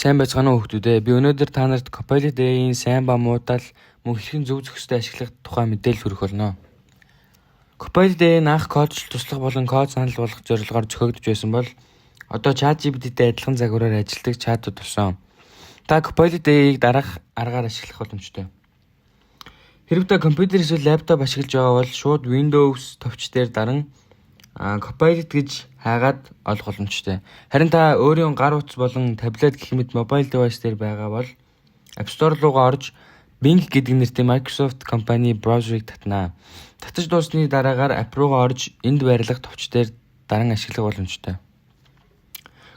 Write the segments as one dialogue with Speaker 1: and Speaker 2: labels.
Speaker 1: сайн байцгаана уу хүүхдүүдээ. Би өнөөдөр та нарт Copilot AI-ийн сайн ба муутай мөн хэрхэн зөв зохистой ашиглах тухай мэдээлэл хүргэх болно. Copilot AI-ийн анх кодчлол туслах болон код санал болгох зорилгоор зохиогдож байсан бол одоо ChatGPT-тэй адилхан загвараар ажилладаг чатууд болсон. Та Copilot AI-ийг дараах аргаар ашиглах боломжтой. Хэрвээ та компьютер эсвэл лаптоп ашиглаж байгаа бол шууд Windows товч дээр даран Copilot гэж хаагаад олох боломжтой. Харин та өөрийн гар утас болон таблет гэх мэт мобайл девайс дээр байгаа бол App Store руугаа орж Bing гэдэг нэртэй Microsoft компани браузерыг татнаа. Татаж дууссаны дараагаар app руугаа орж энд байрлах товч дээр даран ашиглах боломжтой.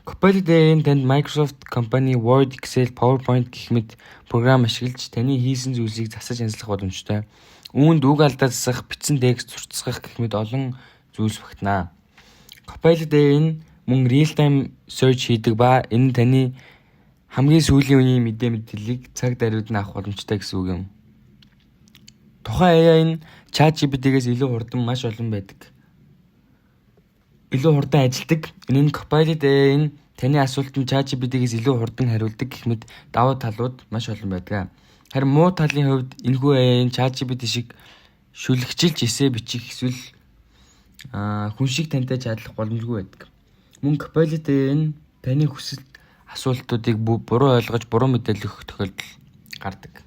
Speaker 1: Copilot AI-ийн танд Microsoft компани Word, Excel, PowerPoint гэх мэт програм ашиглаж таны хийсэн зүйлсийг засаж анзлах боломжтой. Үүнд үг алдаа засах, бичсэн текст зурцсах гэх мэт олон зүйлс багтана. Copilot AI нь мөн real-time search хийдэг ба энэ нь таны хамгийн сүүлийн үеийн мэдээллийг цаг даруйд нь авах боломжтой гэсэн үг юм. Тухайн AI нь ChatGPT-гээс илүү хурдан маш олон байдаг. Илүү хурдан ажилдаг. Энэ нь Copilot AI нь таны асуултанд ChatGPT-гээс илүү хурдан хариулдаг гэх мэт давуу талууд маш олон байдаг. Харин муу талын хувьд энэхүү AI нь ChatGPT шиг шүлэгчилж эссе бичих эсвэл хүн шиг тантай чадлах боломжгүй байдаг. Мөн Copilot AI нь таны хүсэлт асуултуудыг буруу ойлгож буруу мэдээлэл өгөх тохиолдол гардаг.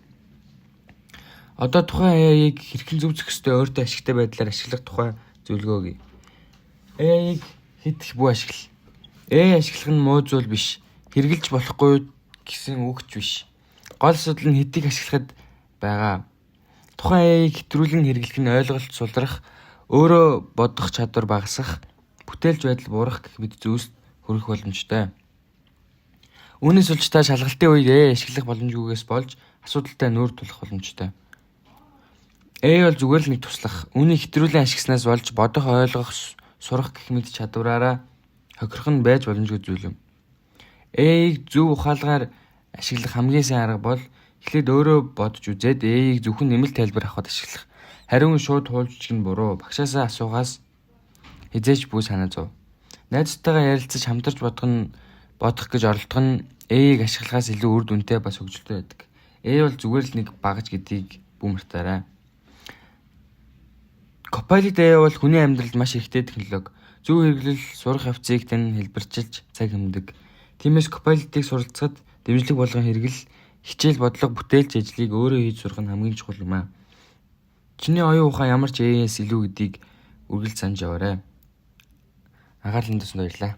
Speaker 1: Одоо тухайн AI-ыг хэрхэн зөв зохистой өөртөө ашигтай байдлаар ашиглах тухай зөвлөгөө өгье. AI-ыг хэд их бүү ашигла. AI ашиглах нь муу зүйл биш. Хэрглэж болохгүй гэсэн үгч биш. Гол асуудал нь хэдийг ашиглахад байгаа. Тухайн AI-ыг хэтрүүлэн хэрэглэх нь ойлголт сулрах, өөрөө бодох чадвар багасгах, бүтээлч байдал буурах гэх мэт зүйлс хүрэх боломжтой. Үүнээс болж та шалгалтын үед AI ашиглах боломжгүйгээс болж асуудалтай нүүр тулах боломжтой. AI бол зүгээр л нэг туслах. Үүнийг хэтрүүлэн ашигласнаас болж бодох, ойлгох, сурах гэх мэт чадвараараа хохирох нь байж боломжгүй зүйл юм. AI-г зөв ухаалгаар ашиглах хамгийн сайн арга бол эхлээд өөрөө бодож үзээд AI-г зөвхөн нэмэлт тайлбар авахд ашиглах. Хариун шууд хуулж нь буруу. Багшаасаа асуугаас хизээч бүү санаа зов. Найзтайгаа ярилцаж хамтарч бодох гэж оролдох нь AI-г ашиглахаас илүү үр дүнтэй бас хөгжилтэй байдаг. AI бол зүгээр л нэг багаж гэдгийг бүү мартаарай. Copilot AI бол хүний амьдралд маш ихтэй технологи. Зөв хэрэглэл сурах явцыг тань хэлбэрчилж цаг хэмнэдэг. Тиймээс Copilot-ыг суралцахад дэмжлэг болгон хэрэгэл, хичээл бодлого, бүтээлч ажлыг өөрөө хийж сурах нь хамгийн чухал юм аа. Чиний оюун ухаан ямар ч AI-с илүү гэдгийг үргэлж санаж яваарай. Анхаарлын тусанд баярлалаа.